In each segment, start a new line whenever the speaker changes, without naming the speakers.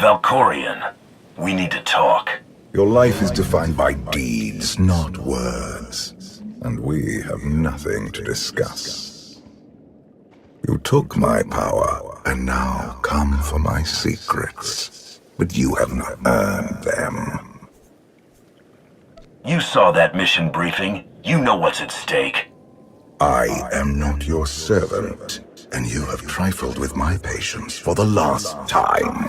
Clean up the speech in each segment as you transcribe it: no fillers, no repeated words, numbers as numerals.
Valkorian, we need to talk.
Your life is defined by deeds, not words. And we have nothing to discuss. You took my power, and now come for my secrets. But you have not earned them.
You saw that mission briefing. You know what's at stake.
I am not your servant, and you have trifled with my patience for the last time.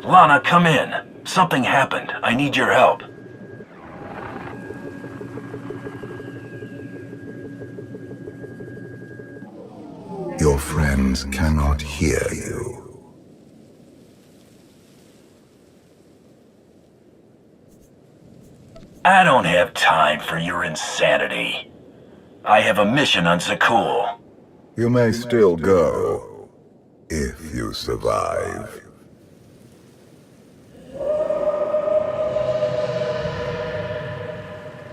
Lana, come in. Something happened. I need your help.
Your friends cannot hear you.
I don't have time for your insanity. I have a mission on Swtor.
You may still go, if you survive.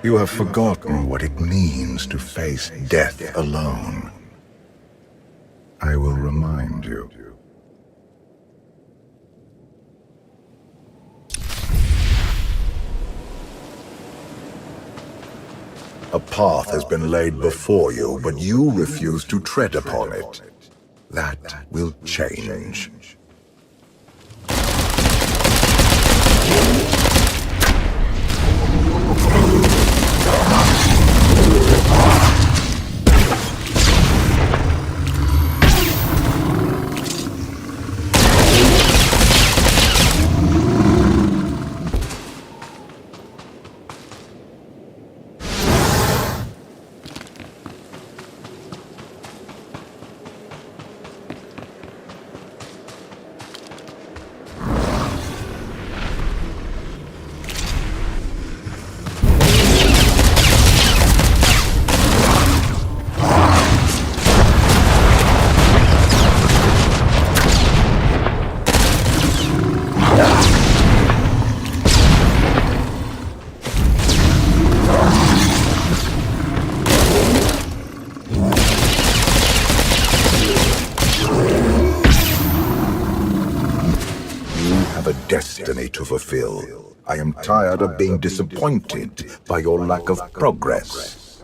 You have forgotten what it means to face death alone. I will remind you. A path has been laid before you, but you refuse to tread upon it. That will change. Destiny to fulfill. I am tired of being disappointed by your lack of progress.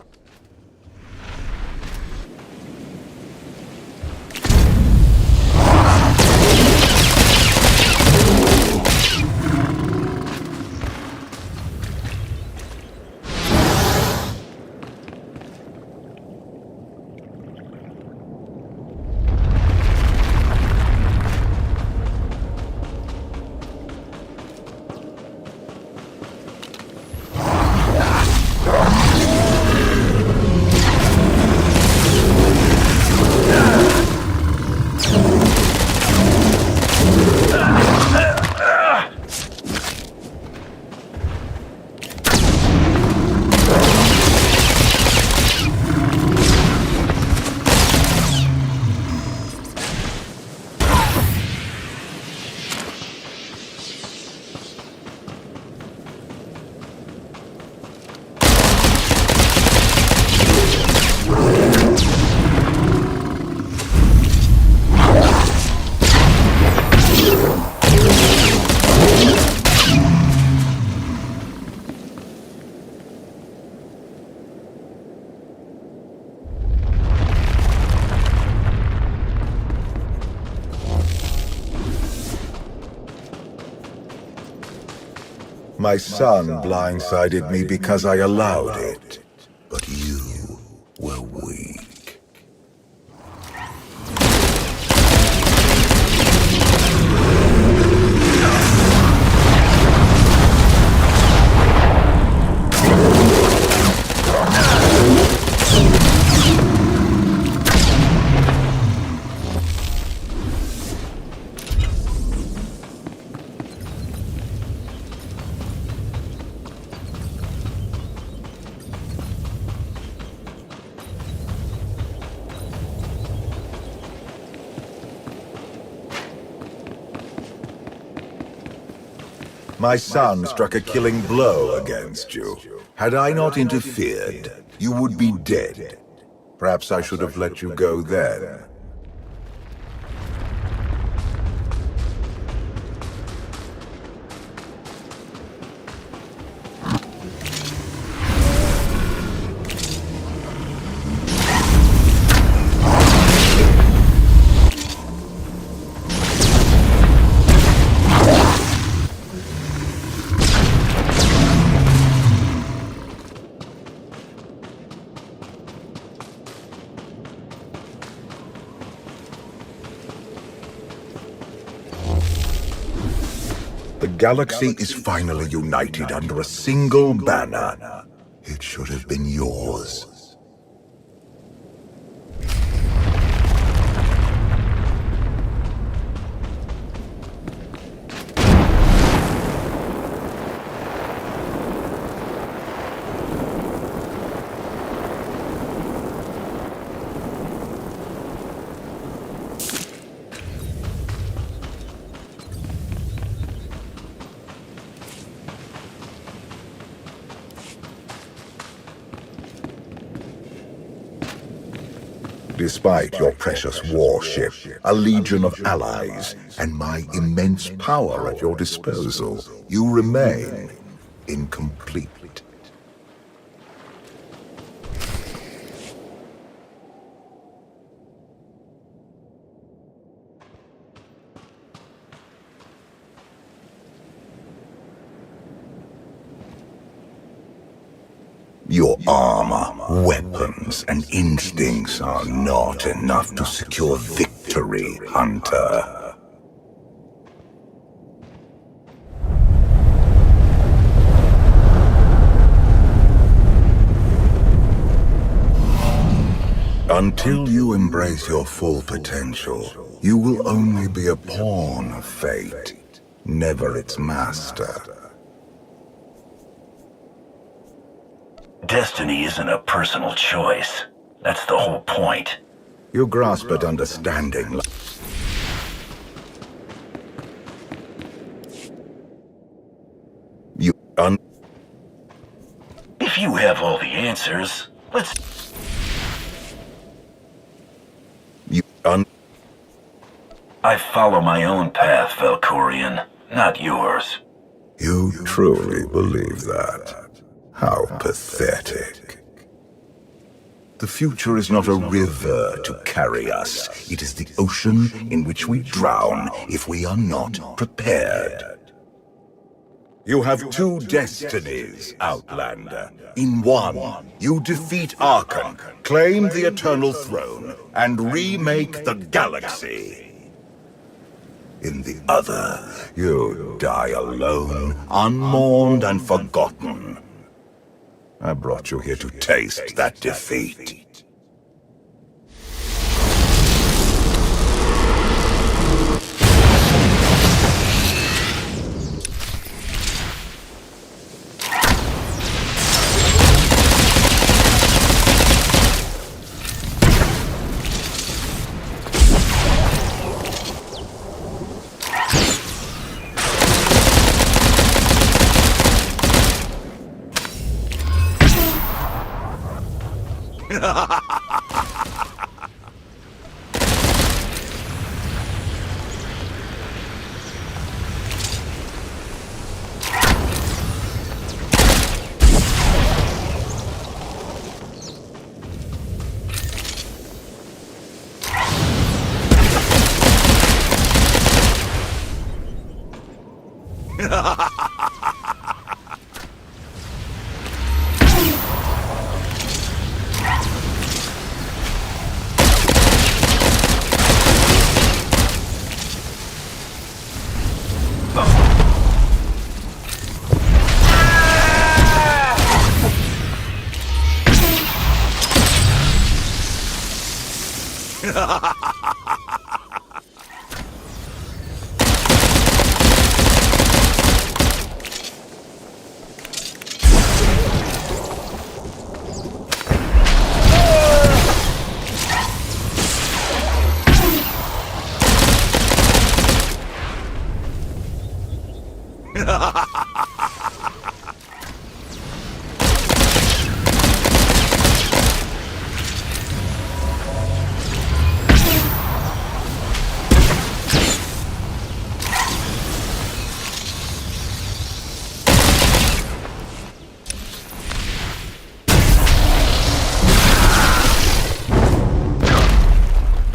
My son blindsided me because I allowed it, but you were weak. My son struck a killing blow against you. Had I not interfered, you would be dead. Perhaps I should have let you go then. The galaxy is finally united under a single banner. It should have been yours. Despite your precious warship, a legion of allies, and my immense power at your disposal, you remain incomplete. Your armor, weapons, and instincts are not enough to secure victory, Hunter. Until you embrace your full potential, you will only be a pawn of fate, never its master.
Destiny isn't a personal choice. That's the whole point.
You grasp at understanding.
If you have all the answers, let's... I follow my own path, Valkorian, not yours.
You truly believe that? How pathetic. The future is not a river to carry us. It is the ocean in which we drown if we are not prepared. You have two destinies, Outlander. In one, you defeat Arkham, claim the Eternal Throne, and remake the galaxy. In the other, you die alone, unmourned and forgotten. I brought you here to taste that defeat.
Ha ha ha!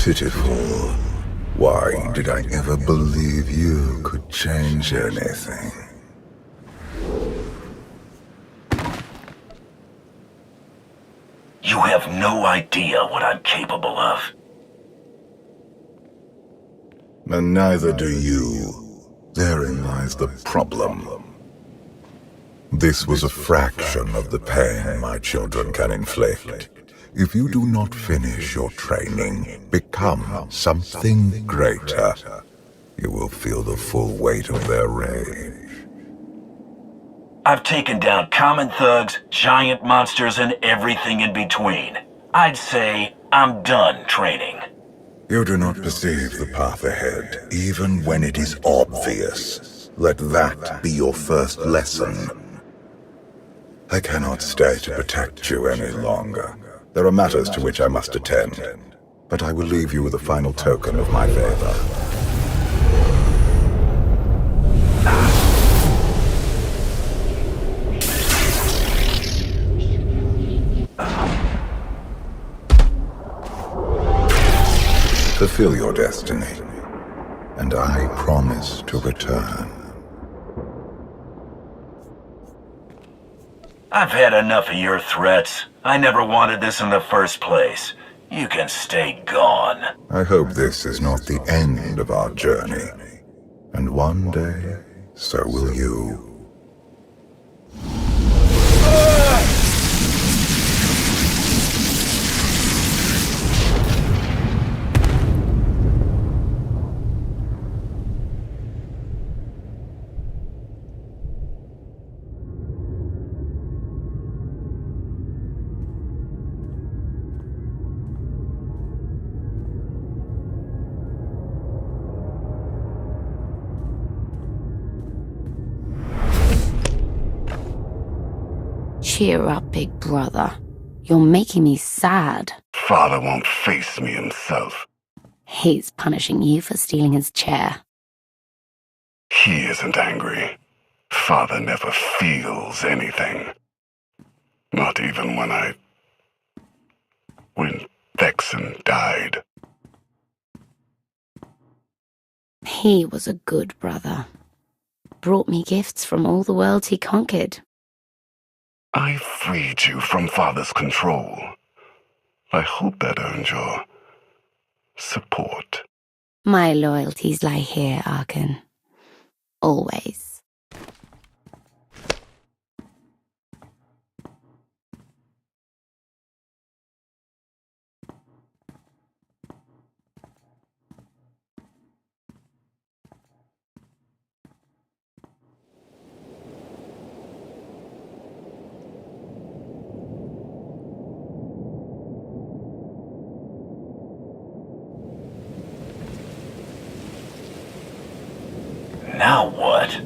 pitiful. Why did I ever believe you could change anything?
You have no idea what I'm capable of.
And neither do you. Therein lies the problem. This was a fraction of the pain my children can inflict. If you do not finish your training, become something greater, you will feel the full weight of their rage.
I've taken down common thugs, giant monsters, and everything in between. I'd say I'm done training.
You do not perceive the path ahead, even when it is obvious. Let that be your first lesson. I cannot stay to protect you any longer. There are matters to which I must attend, but I will leave you with a final token of my favor. Fulfill your destiny, and I promise to return.
I've had enough of your threats. I never wanted this in the first place. You can stay gone.
I hope this is not the end of our journey, and one day, so will you.
Cheer up, big brother. You're making me sad.
Father won't face me himself.
He's punishing you for stealing his chair.
He isn't angry. Father never feels anything. Not even when Vexen died.
He was a good brother. Brought me gifts from all the worlds he conquered.
I freed you from Father's control. I hope that earned your support.
My loyalties lie here, Arkan. Always.
Now what?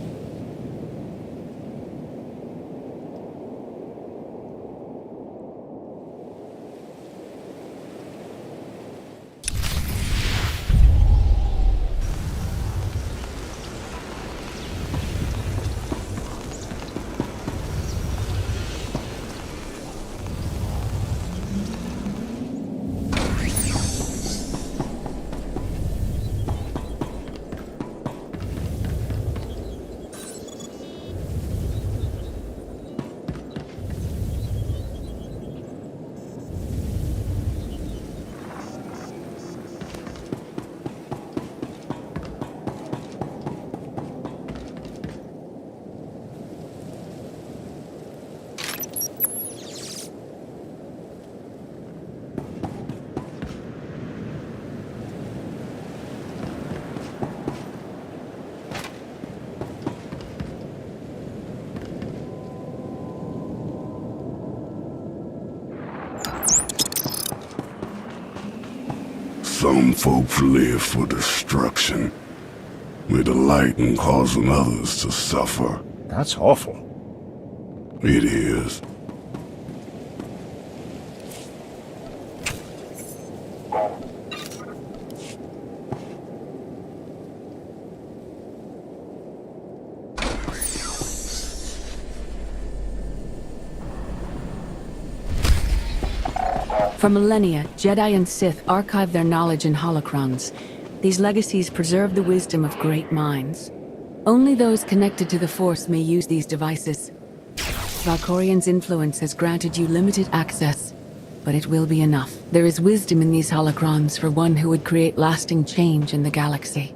Some folks live for destruction. They delight in causing others to suffer.
That's awful.
It is.
For millennia, Jedi and Sith archived their knowledge in holocrons. These legacies preserve the wisdom of great minds. Only those connected to the Force may use these devices. Valkorian's influence has granted you limited access, but it will be enough. There is wisdom in these holocrons for one who would create lasting change in the galaxy.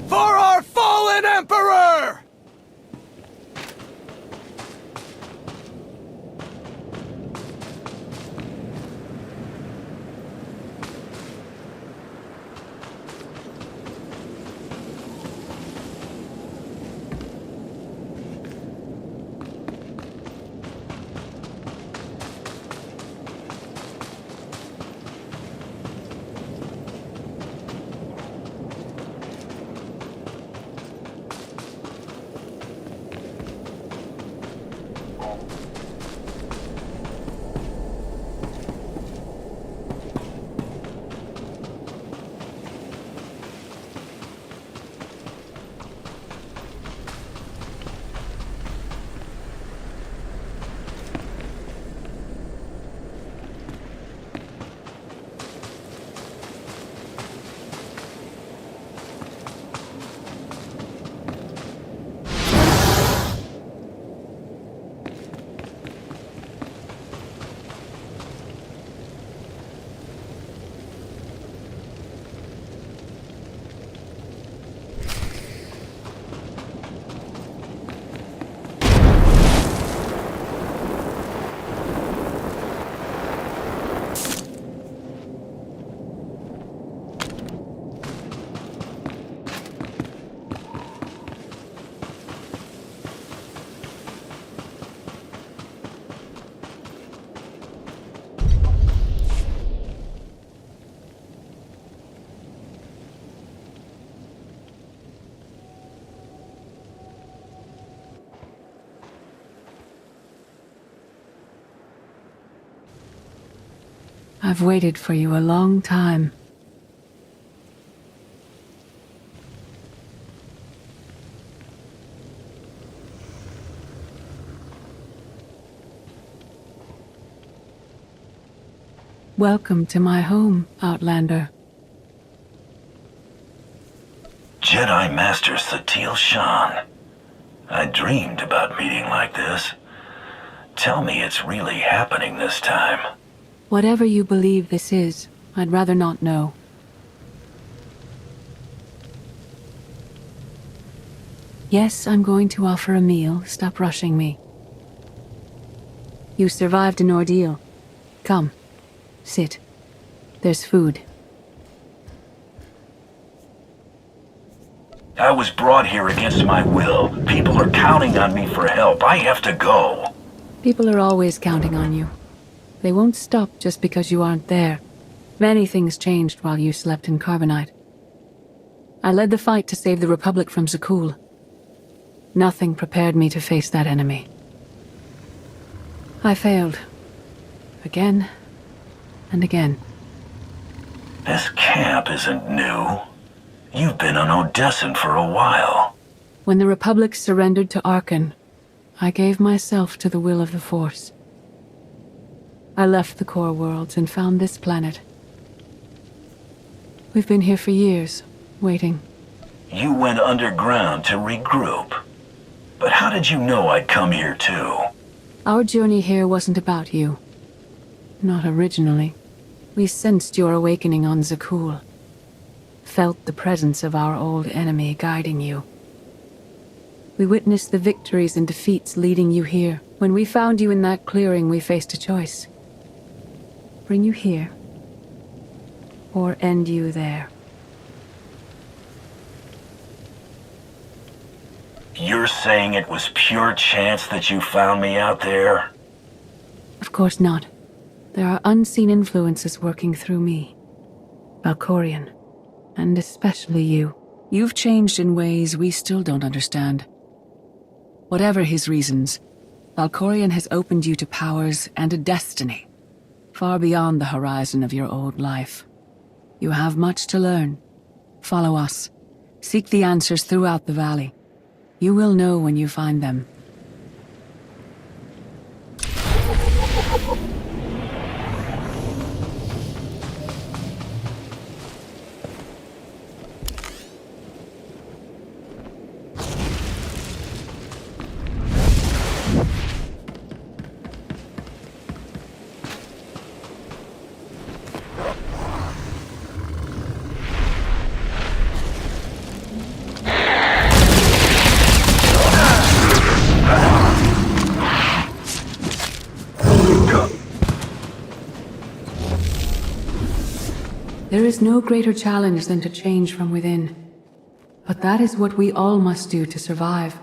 For our fallen Emperor!
I've waited for you a long time. Welcome to my home, Outlander.
Jedi Master Satil Shan. I dreamed about meeting like this. Tell me it's really happening this time.
Whatever you believe this is, I'd rather not know. Yes, I'm going to offer a meal. Stop rushing me. You survived an ordeal. Come, sit. There's food.
I was brought here against my will. People are counting on me for help. I have to go.
People are always counting on you. They won't stop just because you aren't there. Many things changed while you slept in Carbonite. I led the fight to save the Republic from Zakul. Nothing prepared me to face that enemy. I failed. Again and again.
This camp isn't new. You've been on Odessan for a while.
When the Republic surrendered to Arkan, I gave myself to the will of the Force. I left the core worlds and found this planet. We've been here for years, waiting.
You went underground to regroup. But how did you know I'd come here too?
Our journey here wasn't about you. Not originally. We sensed your awakening on Zakul. Felt the presence of our old enemy guiding you. We witnessed the victories and defeats leading you here. When we found you in that clearing, we faced a choice. Bring you here, or end you there.
You're saying it was pure chance that you found me out there?
Of course not. There are unseen influences working through me. Valkorion. And especially you. You've changed in ways we still don't understand. Whatever his reasons, Valkorion has opened you to powers and a destiny, far beyond the horizon of your old life. You have much to learn. Follow us. Seek the answers throughout the valley. You will know when you find them. There is no greater challenge than to change from within. But that is what we all must do to survive.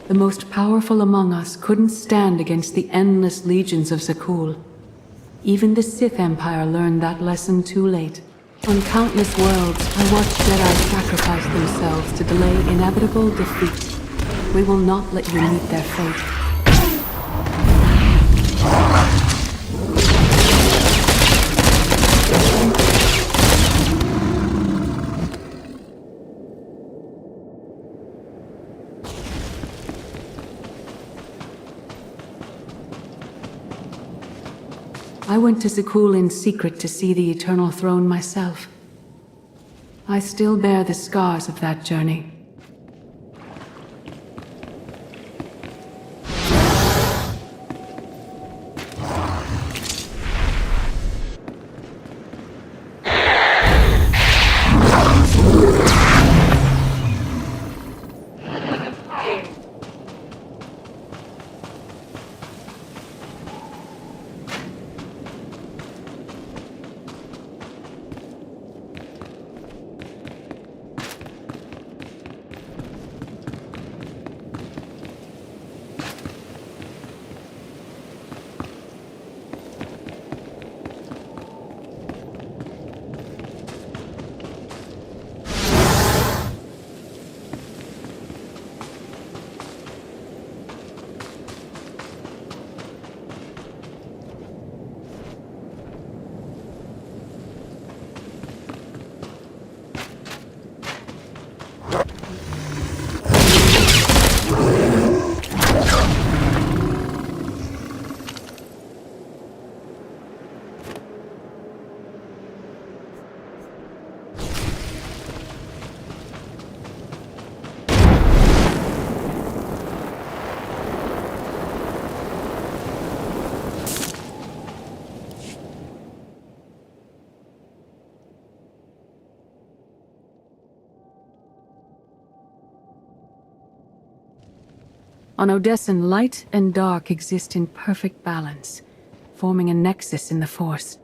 The most powerful among us couldn't stand against the endless legions of Zakul. Even the Sith Empire learned that lesson too late. On countless worlds, I watched Jedi sacrifice themselves to delay inevitable defeat. We will not let you meet their fate. I went to Zakul in secret to see the Eternal Throne myself. I still bear the scars of that journey. On Odessen, light and dark exist in perfect balance, forming a nexus in the Force.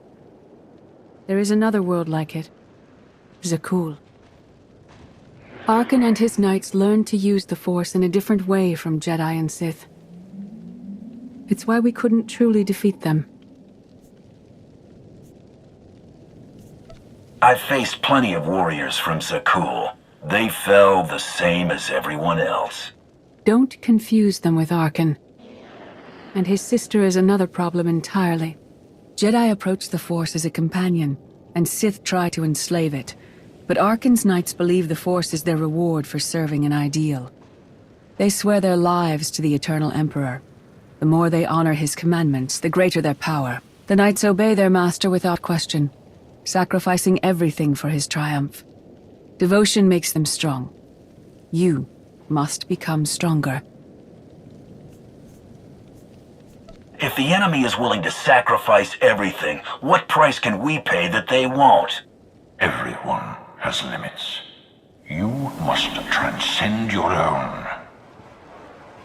There is another world like it, Zakul. Arkan and his knights learned to use the Force in a different way from Jedi and Sith. It's why we couldn't truly defeat them.
I've faced plenty of warriors from Zakul. They fell the same as everyone else.
Don't confuse them with Arkan. And his sister is another problem entirely. Jedi approach the Force as a companion, and Sith try to enslave it. But Arkan's knights believe the Force is their reward for serving an ideal. They swear their lives to the Eternal Emperor. The more they honor his commandments, the greater their power. The knights obey their master without question, sacrificing everything for his triumph. Devotion makes them strong. You must become stronger.
If the enemy is willing to sacrifice everything, what price can we pay that they won't?
Everyone
has limits. You must transcend your own.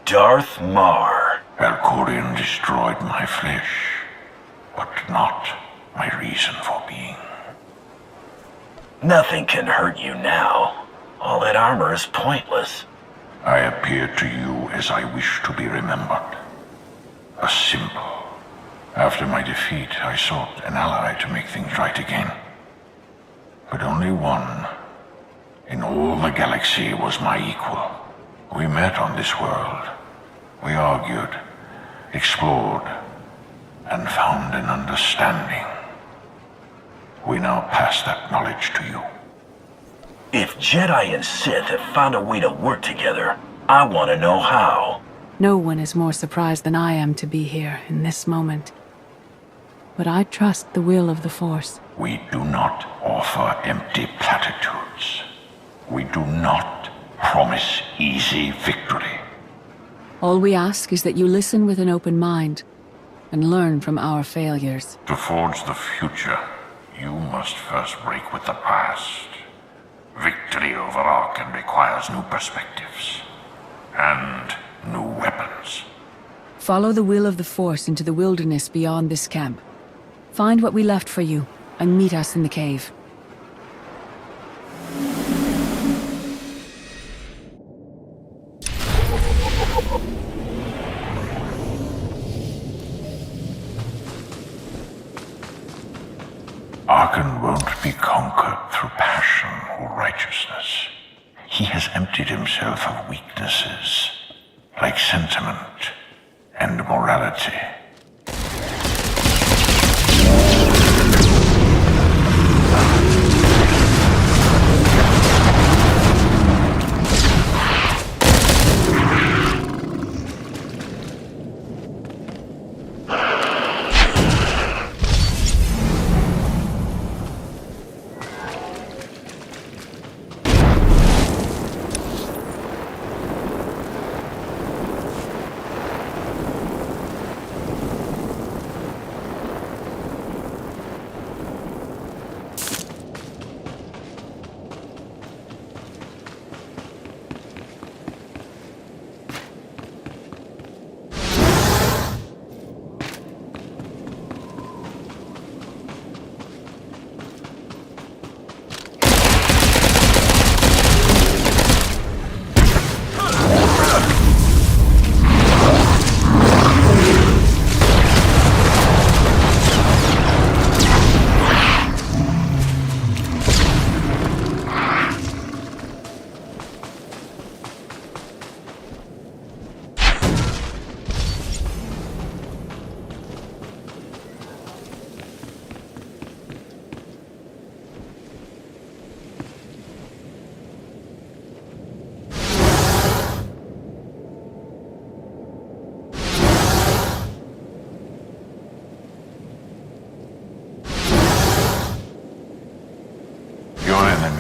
Darth Mar.
Alcorian destroyed my flesh, but not my reason for being.
Nothing can hurt you now. All that armor is pointless.
I appear to you as I wish to be remembered. A symbol. After my defeat, I sought an ally to make things right again. But only one in all the galaxy was my equal. We met on this world. We argued, explored, and found an understanding. We now pass that knowledge to you.
If Jedi and Sith have found a way to work together, I want to know how.
No one is more surprised than I am to be here in this moment. But I trust the will of the Force.
We do not offer empty platitudes. We do not promise easy victory.
All we ask is that you listen with an open mind and learn from our failures.
To forge the future, you must first break with the past. Victory over Arkan requires new perspectives and new weapons.
Follow the will of the Force into the wilderness beyond this camp. Find what we left for you and meet us in the cave.
Arkan won't be conquered through passion or righteousness. He has emptied himself of weaknesses, like sentiment and morality.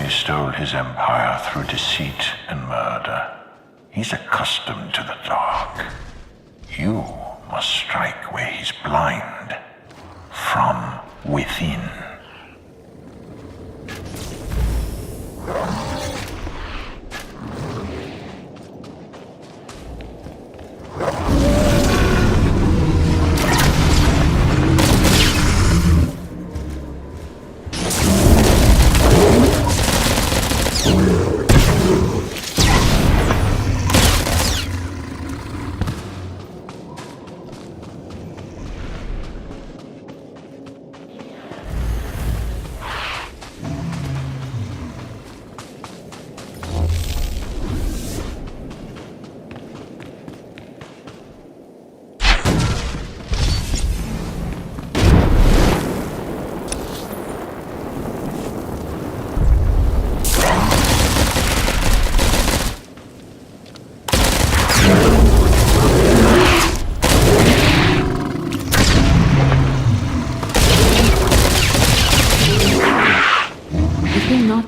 Stole his empire through deceit and murder. He's accustomed to the dark. You must strike where he's blind, from within.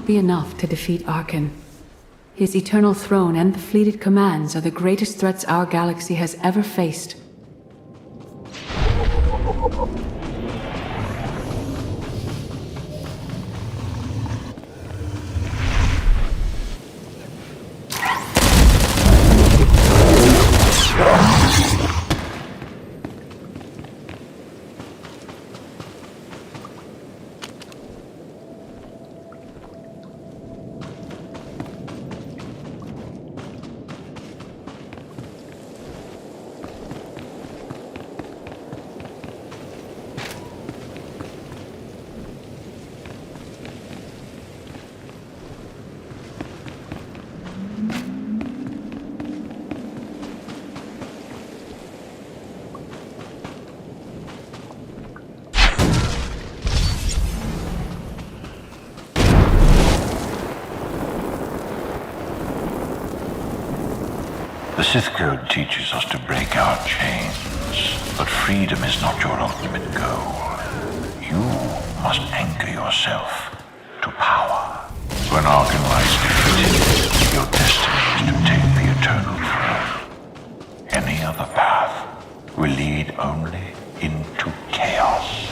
Be enough to defeat Arkan. His eternal throne and the fleeted commands are the greatest threats our galaxy has ever faced.
Sith Code teaches us to break our chains, but freedom is not your ultimate goal. You must anchor yourself to power. When Arkan lies defeated, your destiny is to take the eternal throne. Any other path will lead only into chaos.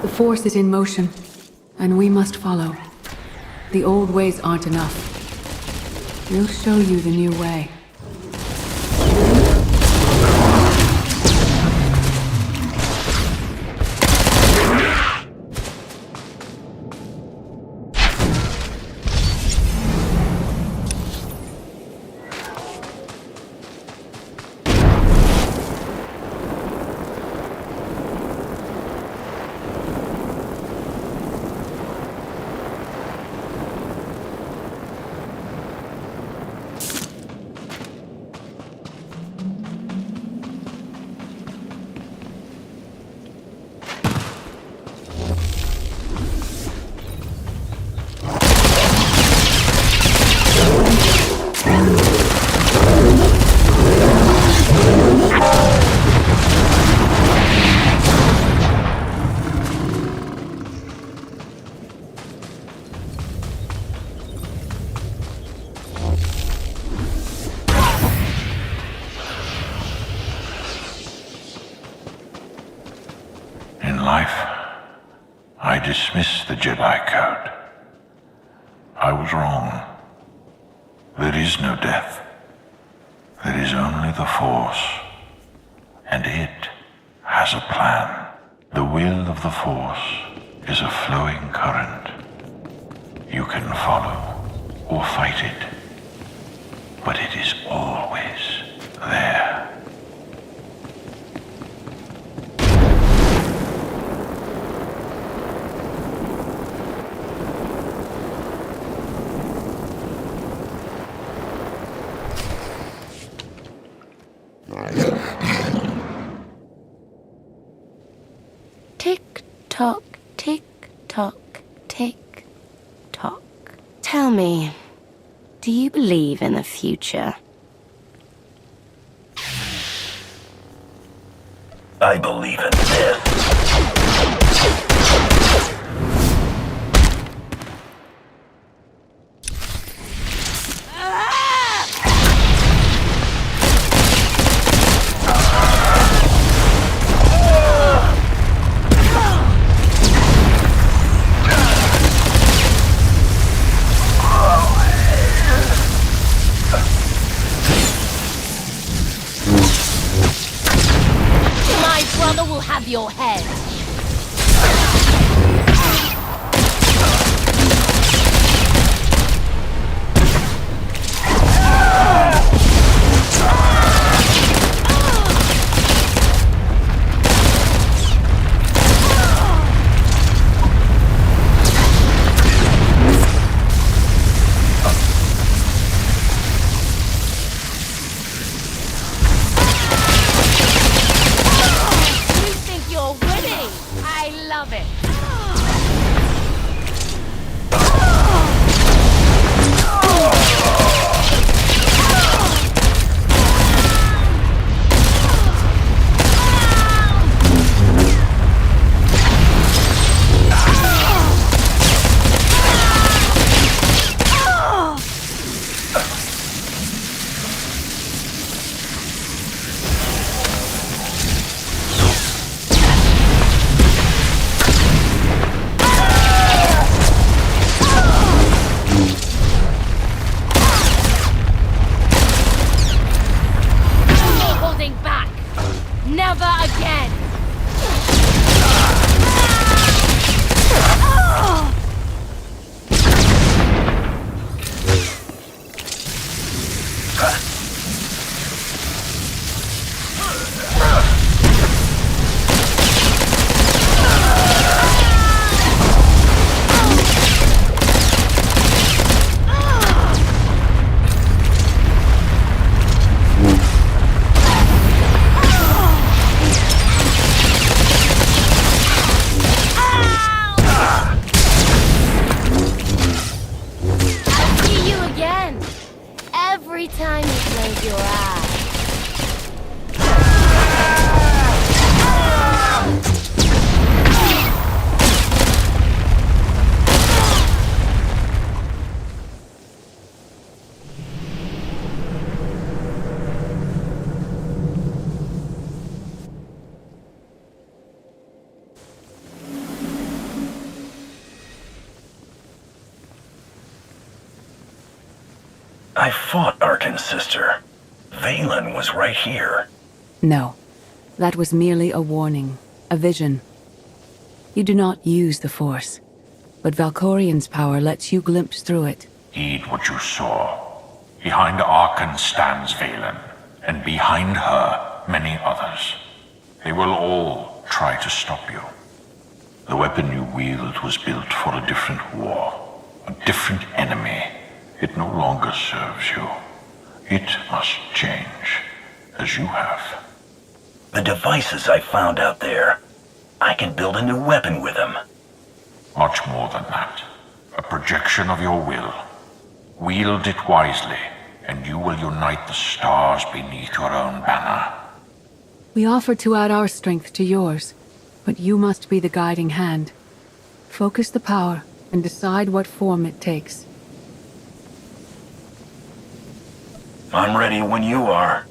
The Force is in motion, and we must follow. The old ways aren't enough. We'll show you the new way.
I dismissed the Jedi Code. I was wrong. There is no death. There is only the Force. And it has a plan. The will of the Force is a flowing current. You can follow or fight it, but it is always there.
Tick tock, tick tock, tick tock. Tell me, do you believe in the future?
I believe in this.
Your head.
I fought Arkin's sister. Valen was right here.
No. That was merely a warning. A vision. You do not use the Force, but Valkorian's power lets you glimpse through it.
Heed what you saw. Behind Arkan stands Valen, and behind her, many others. They will all try to stop you. The weapon you wield was built for a different war, a different enemy. It no longer serves you. It must change, as you have.
The devices I found out there, I can build a new weapon with them.
Much more than that. A projection of your will. Wield it wisely, and you will unite the stars beneath your own banner.
We offer to add our strength to yours, but you must be the guiding hand. Focus the power and decide what form it takes.
I'm ready when you are.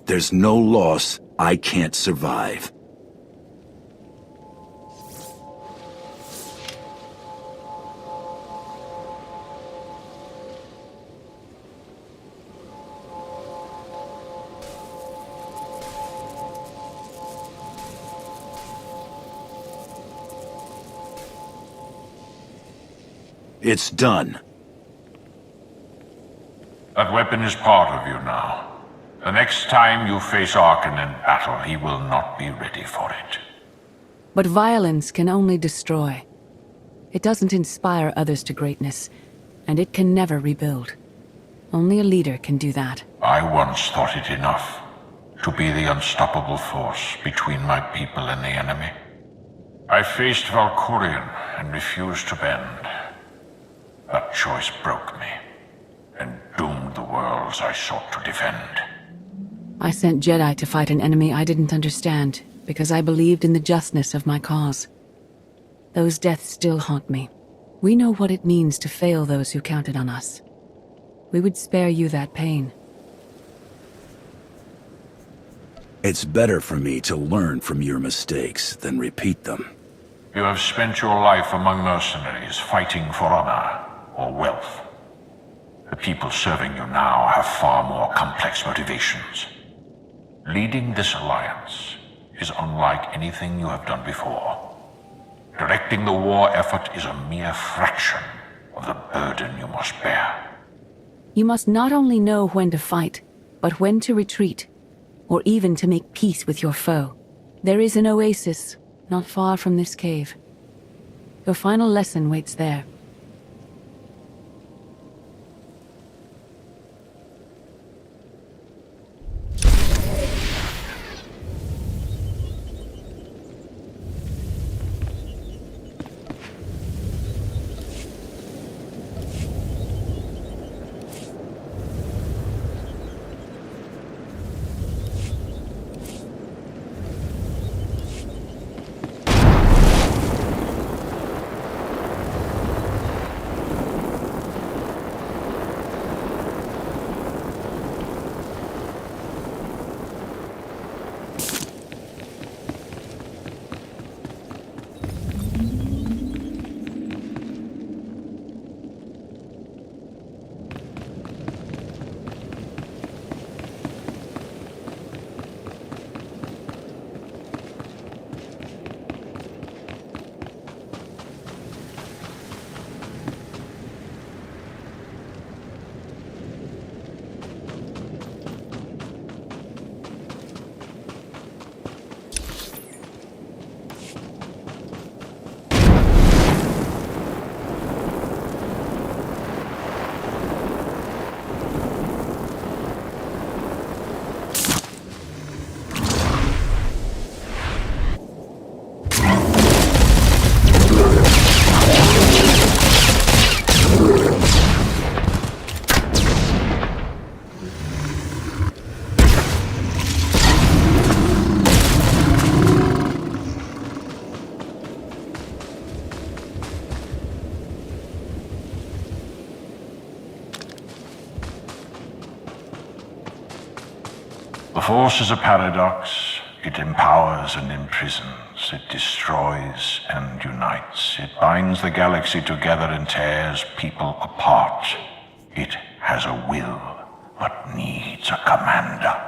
There's no loss I can't survive. It's done.
That weapon is part of you now. The next time you face Arkan in battle, he will not be ready for it.
But violence can only destroy. It doesn't inspire others to greatness, and it can never rebuild. Only a leader can do that.
I once thought it enough to be the unstoppable force between my people and the enemy. I faced Valkorian and refused to bend. That choice broke me and doomed the worlds I sought to defend.
I sent Jedi to fight an enemy I didn't understand, because I believed in the justness of my cause. Those deaths still haunt me. We know what it means to fail those who counted on us. We would spare you that pain.
It's better for me to learn from your mistakes than repeat them.
You have spent your life among mercenaries, fighting for honor or wealth. The people serving you now have far more complex motivations. Leading this alliance is unlike anything you have done before. Directing the war effort is a mere fraction of the burden you must bear.
You must not only know when to fight, but when to retreat, or even to make peace with your foe. There is an oasis not far from this cave. Your final lesson waits there.
Force is a paradox. It empowers and imprisons. It destroys and unites. It binds the galaxy together and tears people apart. It has a will, but needs a commander.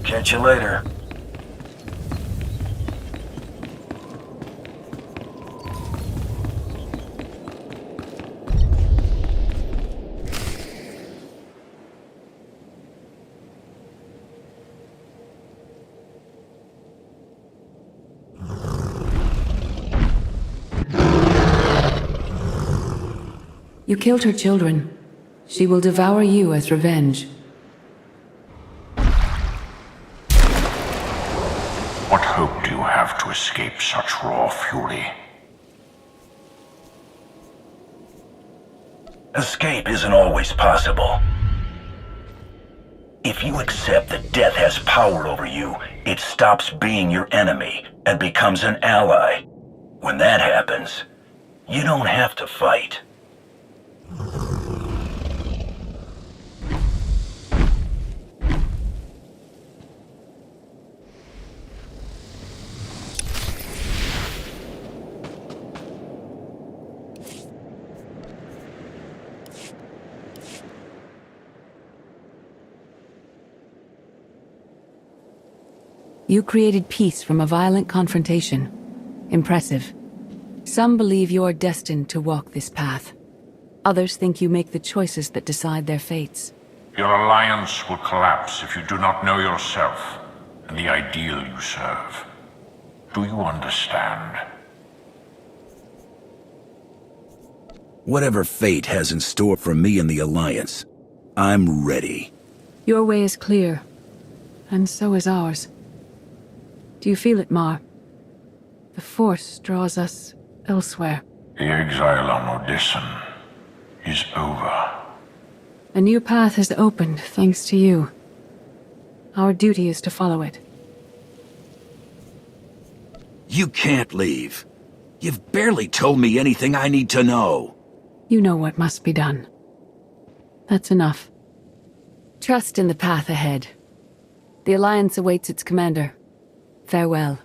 Catch you later.
You killed her children. She will devour you as revenge.
What hope do you have to escape such raw fury?
Escape isn't always possible. If you accept that death has power over you, it stops being your enemy and becomes an ally. When that happens, you don't have to fight.
You created peace from a violent confrontation. Impressive. Some believe you're destined to walk this path. Others think you make the choices that decide their fates.
Your alliance will collapse if you do not know yourself and the ideal you serve. Do you understand?
Whatever fate has in store for me and the Alliance, I'm ready.
Your way is clear, and so is ours. Do you feel it, Mar? The Force draws us elsewhere.
The exile on Odysseum is over.
A new path has opened thanks to you. Our duty is to follow it.
You can't leave. You've barely told me anything I need to know.
You know what must be done. That's enough. Trust in the path ahead. The Alliance awaits its commander. Farewell.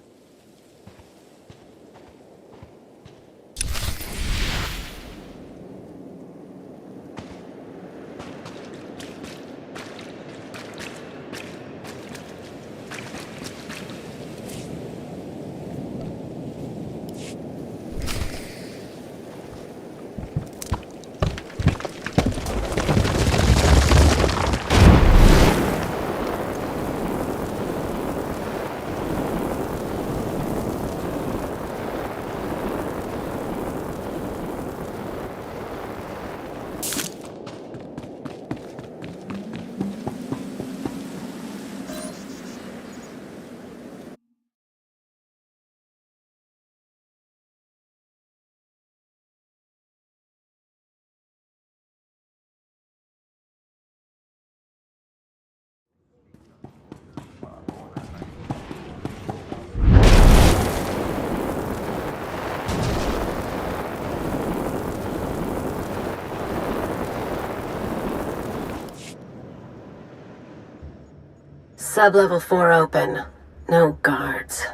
Sub-level 4 open. No guards.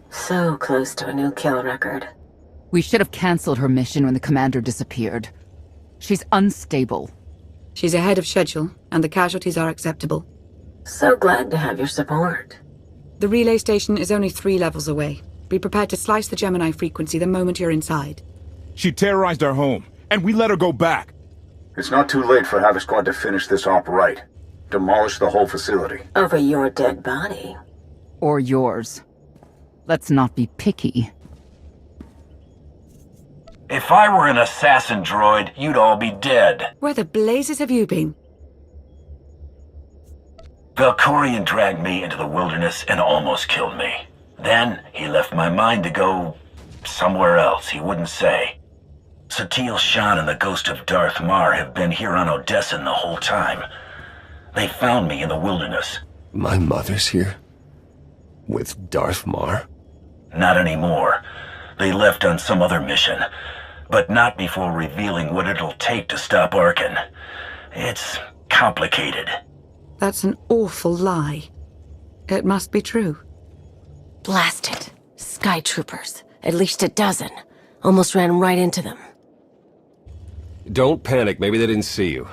So close to a new kill record.
We should have cancelled her mission when the commander disappeared. She's unstable.
She's ahead of schedule, and the casualties are acceptable.
So glad to have your support.
The relay station is only 3 levels away. Be prepared to slice the Gemini frequency the moment you're inside.
She terrorized our home, and we let her go back.
It's not too late for Havoc Squad to finish this op right. Demolish the whole facility.
Over your dead body.
Or yours. Let's not be picky.
If I were an assassin droid, you'd all be dead.
Where the blazes have you been?
Valkorion dragged me into the wilderness and almost killed me. Then, he left my mind to go somewhere else he wouldn't say. Satil Shan and the ghost of Darth Mar have been here on Odessin the whole time. They found me in the wilderness.
My mother's here? With Darth Mar?
Not anymore. They left on some other mission, but not before revealing what it'll take to stop Arkin. It's complicated.
That's an awful lie. It must be true.
Blast it. Sky troopers. At least a dozen. Almost ran right into them.
Don't panic, maybe they didn't see you.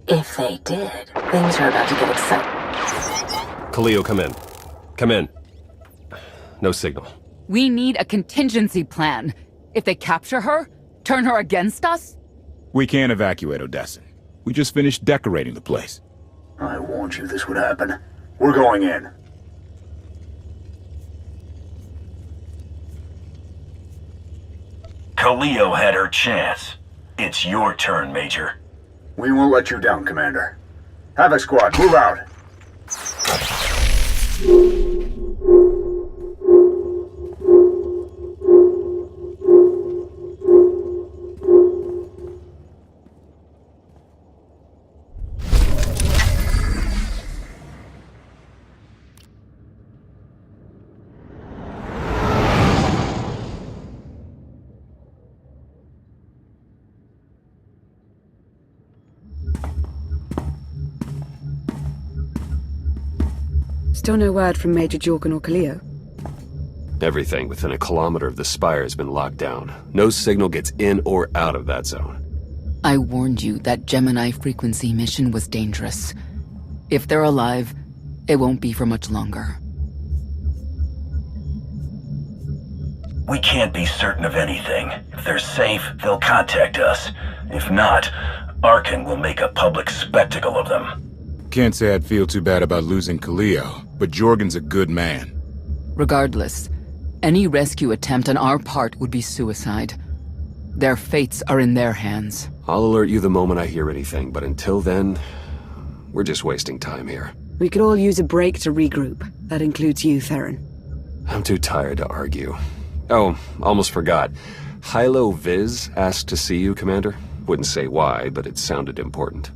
If they did, things are about to get exciting.
Khalil, come in. Come in. No signal.
We need a contingency plan. If they capture her, turn her against us?
We can't evacuate Odessin. We just finished decorating the place.
I warned you this would happen. We're going in.
Khalil had her chance. It's your turn, Major.
We won't let you down, Commander. Havoc Squad, move out!
Still no word from Major Jorgen or Khalil?
Everything within a kilometer of the spire has been locked down. No signal gets in or out of that zone.
I warned you that Gemini frequency mission was dangerous. If they're alive, it won't be for much longer.
We can't be certain of anything. If they're safe, they'll contact us. If not, Arkin will make a public spectacle of them.
Can't say I'd feel too bad about losing Khalil, but Jorgen's a good man.
Regardless, any rescue attempt on our part would be suicide. Their fates are in their hands.
I'll alert you the moment I hear anything, but until then, we're just wasting time here.
We could all use a break to regroup. That includes you, Theron.
I'm too tired to argue. Oh, almost forgot. Hilo Viz asked to see you, Commander. Wouldn't say why, but it sounded important.